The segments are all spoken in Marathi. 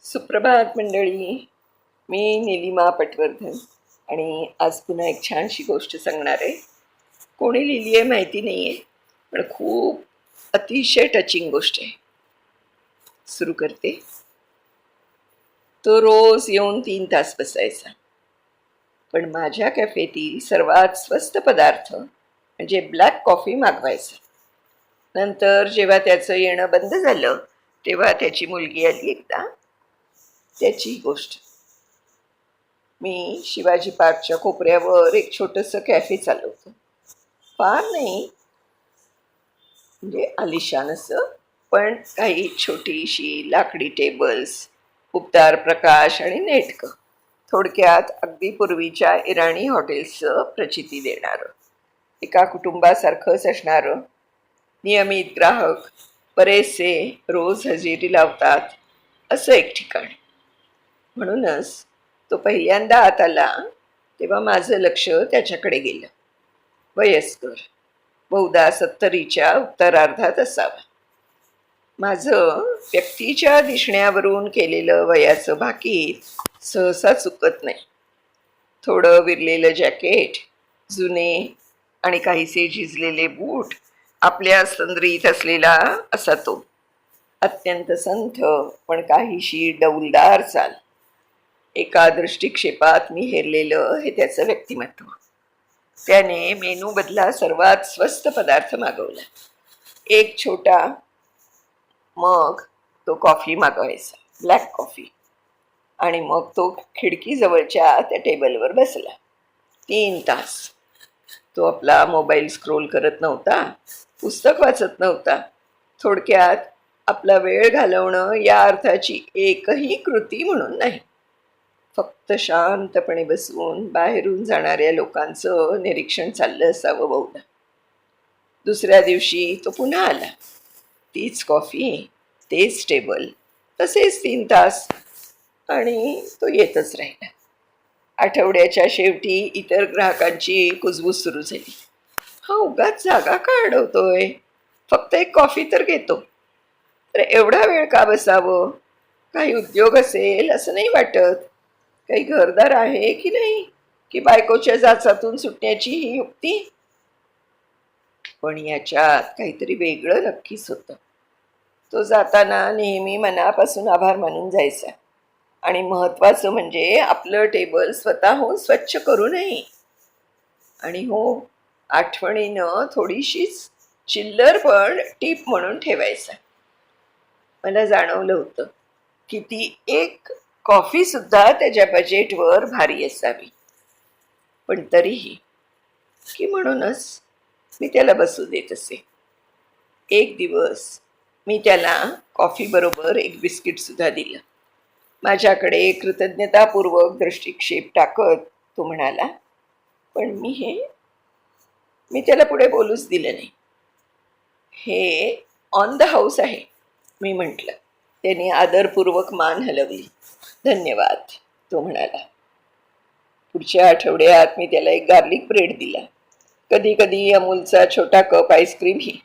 सुप्रभात मंडळी. मी निलिमा पटवर्धन आणि आज पुन्हा एक छानशी गोष्ट सांगणार आहे. कोणी लिहिली आहे माहिती नाही आहे, पण खूप अतिशय टचिंग गोष्ट आहे. सुरू करते. तो रोज येऊन 3 तास बसायचा, पण माझ्या कॅफेतील सर्वात स्वस्त पदार्थ म्हणजे ब्लॅक कॉफी मागवायचा. नंतर जेव्हा त्याचं येणं बंद झालं तेव्हा त्याची मुलगी आली एकदा. त्याची गोष्ट. मी शिवाजी पार्कच्या कोपऱ्यावर एक छोटंसं कॅफे चालवतो. फार नाही म्हणजे आलिशान असं, पण काही छोटीशी लाकडी टेबल्स, उबदार प्रकाश आणि नेटकं. थोडक्यात अगदी पूर्वीच्या इराणी हॉटेल्सचं प्रचिती देणारं, एका कुटुंबासारखंच असणारं. नियमित ग्राहक, बरेचसे रोज हजेरी लावतात असं एक ठिकाण. म्हणूनच तो पहिल्यांदा आत आला तेव्हा माझं लक्ष त्याच्याकडे गेलं. वयस्कर, बहुधा 70च्या उत्तरार्धात असावा. माझं व्यक्तीच्या दिसण्यावरून केलेलं वयाचं भाकीत सहसा चुकत नाही. थोडं विरलेलं जॅकेट, जुने आणि काहीसे झिजलेले बूट, आपल्या संद्रीत असलेला असा तो. अत्यंत संथ पण काहीशी डौलदार चाल. एका दृष्टिक्षेपात मी हेरलेलं हे त्याचं व्यक्तिमत्व. त्याने मेनू बदला सर्वात स्वस्त पदार्थ मागवला. एक छोटा मग तो कॉफी मागवायचा, ब्लॅक कॉफी. आणि मग तो खिडकीजवळच्या त्या टेबलवर बसला. 3 तास तो आपला मोबाईल स्क्रोल करत नव्हता, पुस्तक वाचत नव्हता. थोडक्यात आपला वेळ घालवणं या अर्थाची एकही कृती म्हणून नाही. फक्त शांतपणे बसून बाहेरून जाणाऱ्या लोकांचं निरीक्षण चाललं असावं बहुधा. दुसऱ्या दिवशी तो पुन्हा आला. तीच कॉफी, तेच टेबल, तसेच 3 तास, आणि तो येतच राहिला. आठवड्याच्या शेवटी इतर ग्राहकांची कुजबूज सुरू झाली. हा उगाच जागा का अडवतोय, फक्त एक कॉफी तर घेतो, तर एवढा वेळ का बसावं? काही उद्योग असेल असं नाही वाटत? काही घरदार आहे की नाही, की बायकोच्या जाचातून सुटण्याची ही युक्ती? पण याच्यात काहीतरी वेगळं नक्कीच होतं. तो जाताना नेहमी मनापासून आभार मानून जायचा, आणि महत्वाचं म्हणजे आपलं टेबल स्वतःहून स्वच्छ करूनही. आणि हो, आठवणीनं थोडीशीच चिल्लर पण टीप म्हणून ठेवायचा. मला जाणवलं होतं की ती एक कॉफी सुद्धा त्याच्या बजेटवर भारी असावी. पण तरीही, की म्हणूनच मी त्याला बसू देत असे. एक दिवस मी त्याला कॉफी बरोबर एक बिस्किट सुद्धा दिलं. माझ्याकडे कृतज्ञतापूर्वक दृष्टिक्षेप टाकत तो म्हणाला, पण मी त्याला पुढे बोलूच दिलं नाही. हे ऑन द हाऊस आहे, मी म्हटलं. त्याने आदरपूर्वक मान हलवली. धन्यवाद, तो म्हणाला. पुढच्या आठवड्यात मी त्याला एक गार्लिक ब्रेड दिला. कधी कधी अमूलचा छोटा कप आईस्क्रीमही.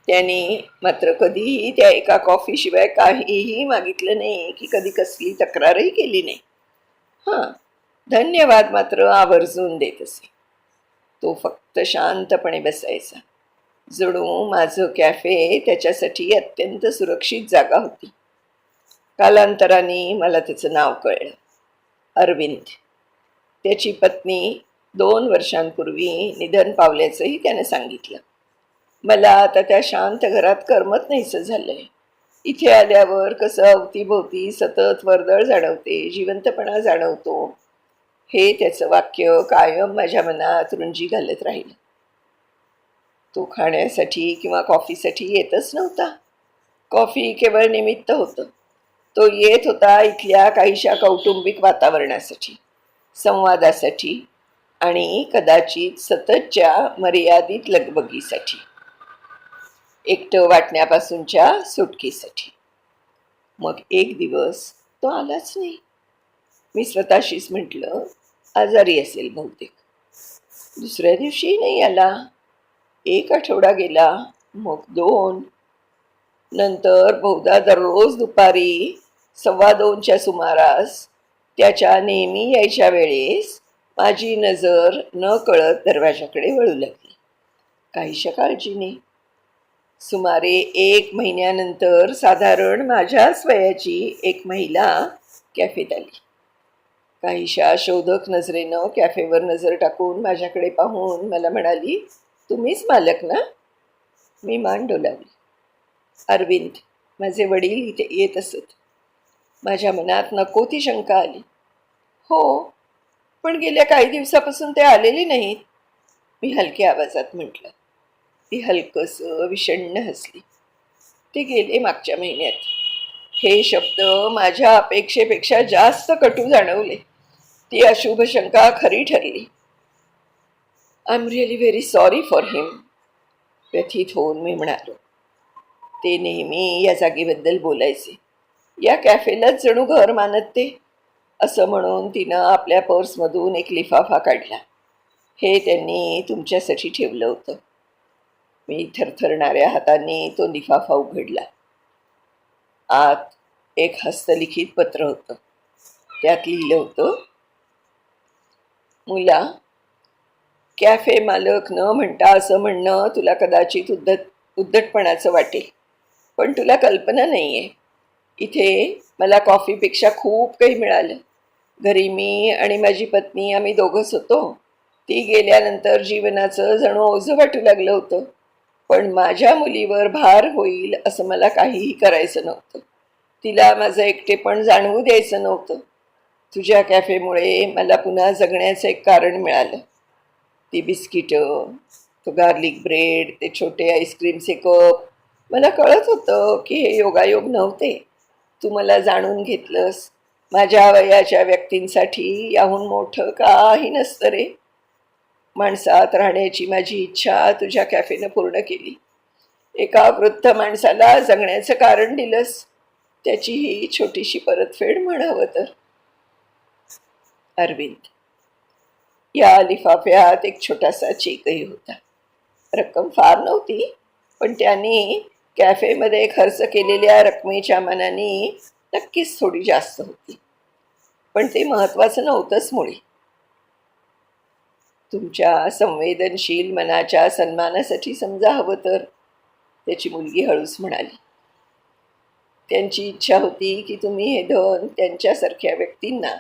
त्याने मात्र कधीही त्या एका कॉफीशिवाय काहीही मागितलं नाही, की कधी कसली तक्रारही केली नाही. हां, धन्यवाद मात्र आवर्जून देत असे. तो फक्त शांतपणे बसायचा, जणू माझं कॅफे त्याच्यासाठी अत्यंत सुरक्षित जागा होती. कालांतराने मला त्याचं नाव कळलं, अरविंद. त्याची पत्नी 2 वर्षांपूर्वी निधन पावल्याचंही त्याने सांगितलं. मला आता त्या शांत घरात करमत नाहीसं झालंय. इथे आल्यावर कसं अवतीभोवती सतत वर्दळ जाणवते, जिवंतपणा जाणवतो. हे त्याचं वाक्य कायम माझ्या मनात रुंजी घालत राहिलं. तो खाण्यासाठी किंवा कॉफीसाठी येतच नव्हता. कॉफी केवळ निमित्त होतं. तो येत होता इथल्या काहीशा कौटुंबिक वातावरणासाठी, संवादासाठी आणि कदाचित सततच्या मर्यादित लगबगीसाठी, एकटं वाटण्यापासूनच्या सुटकेसाठी. मग एक दिवस तो आलाच नाही. मी स्वतःशीच म्हटलं, आजारी असेल बहुतेक. दुसऱ्या दिवशी नाही आला. 1 आठवडा गेला, मग 2. नंतर बहुधा दररोज दुपारी 2:15च्या सुमारास त्याच्या नेहमी यायच्या वेळेस माझी नजर न कळत दरवाजाकडे वळू लागली. काहीशा काळजीने. सुमारे 1 महिन्यानंतर साधारण माझ्याच वयाची एक महिला कॅफेत आली. काहीशा शोधक नजरेनं कॅफेवर नजर टाकून माझ्याकडे पाहून मला म्हणाली, तुम्हीच मालक ना? मी मान डोलावली. अरविंद, माझे वडील इथे येत असत. माझ्या मनात नको ती शंका आली. हो, पण गेल्या काही दिवसापासून ते आलेले नाहीत, मी हलक्या आवाजात म्हटलं. ती हलकंसं विषण्ण हसली. ते गेले मागच्या महिन्यात. हे शब्द माझ्या अपेक्षेपेक्षा जास्त कटू जाणवले. ती अशुभ शंका खरी ठरली. I am really very sorry for him, व्यथित होऊन मी म्हणालो. ते नेहमी या जागेबद्दल बोलायचे. या कॅफेलाच जणू घर मानत ते, असं म्हणून तिनं आपल्या पर्समधून एक लिफाफा काढला. हे त्यांनी तुमच्यासाठी ठेवलं होतं. मी थरथरणाऱ्या हातांनी तो लिफाफा उघडला. आत एक हस्तलिखित पत्र होतं. त्यात लिहिलं होतं, मुला, कॅफे मालक न म्हणता असं म्हणणं तुला कदाचित उद्धटपणाचं वाटेल, पण तुला कल्पना नाही आहे. इथे मला कॉफीपेक्षा खूप काही मिळालं. घरी मी आणि माझी पत्नी आम्ही दोघंच होतो. ती गेल्यानंतर जीवनाचं जणू ओझं वाटू लागलं होतं. पण माझ्या मुलीवर भार होईल असं मला काहीही करायचं नव्हतं. तिला माझं एकटेपण जाणवू द्यायचं नव्हतं. तुझ्या कॅफेमुळे मला पुन्हा जगण्याचं एक कारण मिळालं. ती बिस्किटं, तो गार्लिक ब्रेड, ते छोटे आईस्क्रीमचे कप. मला कळत होतं की हे योगायोग नव्हते. तू मला जाणून घेतलंस. माझ्या वयाच्या व्यक्तींसाठी याहून मोठं काही नसतं रे. माणसात राहण्याची माझी इच्छा तुझ्या कॅफेनं पूर्ण केली. एका वृद्ध माणसाला जगण्याचं कारण दिलंस. त्याची ही छोटीशी परतफेड म्हणावं तर. अरविंद. या लिफाफ्यात एक छोटासा चेकही होता. रक्कम फार नव्हती, पण त्यांनी कॅफेमध्ये खर्च केलेल्या रकमेच्या मानाने नक्कीच थोडी जास्त होती. पण ते महत्त्वाचं नव्हतंच मुळे. तुमच्या संवेदनशील मनाच्या सन्मानासाठी समजा हवं तर, त्याची मुलगी हळूच म्हणाली. त्यांची इच्छा होती की तुम्ही हे धन त्यांच्यासारख्या व्यक्तींना,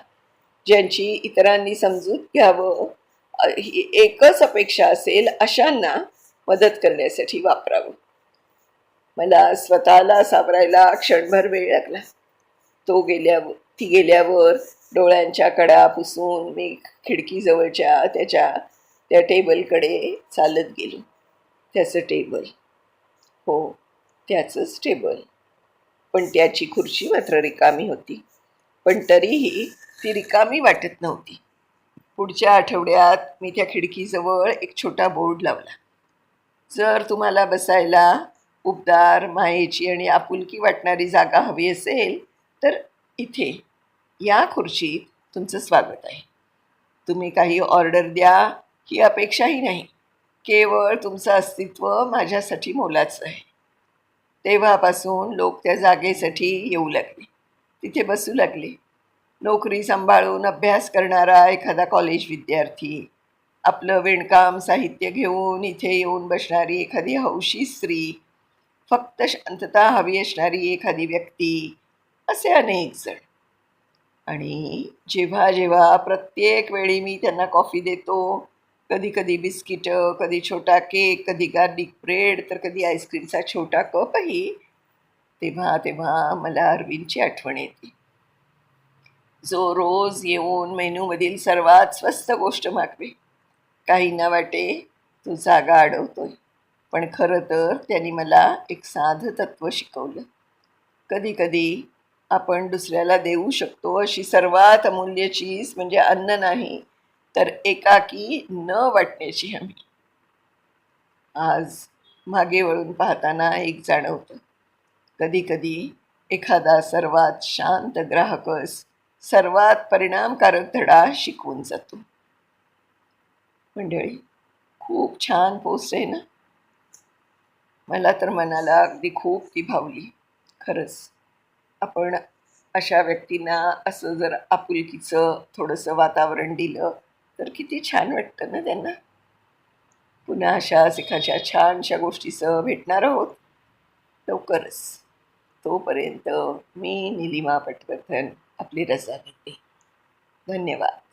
ज्यांची इतरांनी समजूत घ्यावं ही एकच अपेक्षा असेल, अशांना मदत करण्यासाठी वापरावं. मला स्वतःला सावरायला क्षणभर वेळ लागला. ती गेल्यावर डोळ्यांच्या कडा पुसून मी खिडकीजवळच्या त्या टेबलकडे चालत गेलो. त्याचं टेबल. हो, त्याचंच टेबल. पण त्याची खुर्ची मात्र रिकामी होती. पण तरीही ती रिकामी वाटत नव्हती. पुढच्या आठवड्यात मी त्या खिडकीजवळ एक छोटा बोर्ड लावला. जर तुम्हाला बसायला उबदार, मायेची आणि आपुलकी वाटणारी जागा हवी असेल तर इथे या खुर्चीत तुमचं स्वागत आहे. तुम्ही काही ऑर्डर द्या ही अपेक्षाही नाही. केवळ तुमचं अस्तित्व माझ्यासाठी मोलाचं आहे. तेव्हापासून लोक त्या जागेसाठी येऊ लागले. तिथे बसू लागले. नोकरी सांभाळून अभ्यास करणारा एखादा कॉलेज विद्यार्थी, आपलं विणकाम साहित्य घेऊन इथे येऊन बसणारी एखादी हौशी स्त्री, फक्त शांतता हवी असणारी एखादी व्यक्ती, असे अनेक जण. आणि जेव्हा जेव्हा प्रत्येक वेळी मी त्यांना कॉफी देतो, कधी कधी बिस्किटं, कधी छोटा केक, कधी गार्लिक ब्रेड, तर कधी आईस्क्रीमचा छोटा कपही, तेव्हा तेव्हा मला अरविंदची आठवण येते. जो रोज येऊन मेनूमधील सर्वात स्वस्त गोष्ट मागवे. काहींना वाटे तू जागा अडवतोय, पण खरं तर त्यांनी मला एक साधं तत्त्व शिकवलं. कधी कधी आपण दुसऱ्याला देऊ शकतो अशी सर्वात अमूल्य चीज म्हणजे अन्न नाही, तर एकाकी न वाटण्याची हमी. आज मागे वळून पाहताना एक जाणवतं. कधी कधी एखादा सर्वात शांत ग्राहकच सर्वात परिणामकारक धडा शिकवून जातो. मंडळी, खूप छान पोस्ट आहे ना. मला तर मनाला अगदी खूप ती भावली. खरंच आपण अशा व्यक्तींना असं जर आपुलकीचं थोडंसं वातावरण दिलं तर किती छान वाटतं ना त्यांना. पुन्हा अशाच एखाद्या छानशा गोष्टीसह भेटणार आहोत लवकरच. तोपर्यंत मी निलिमा पटवर्धन आपली रजा घेते. धन्यवाद.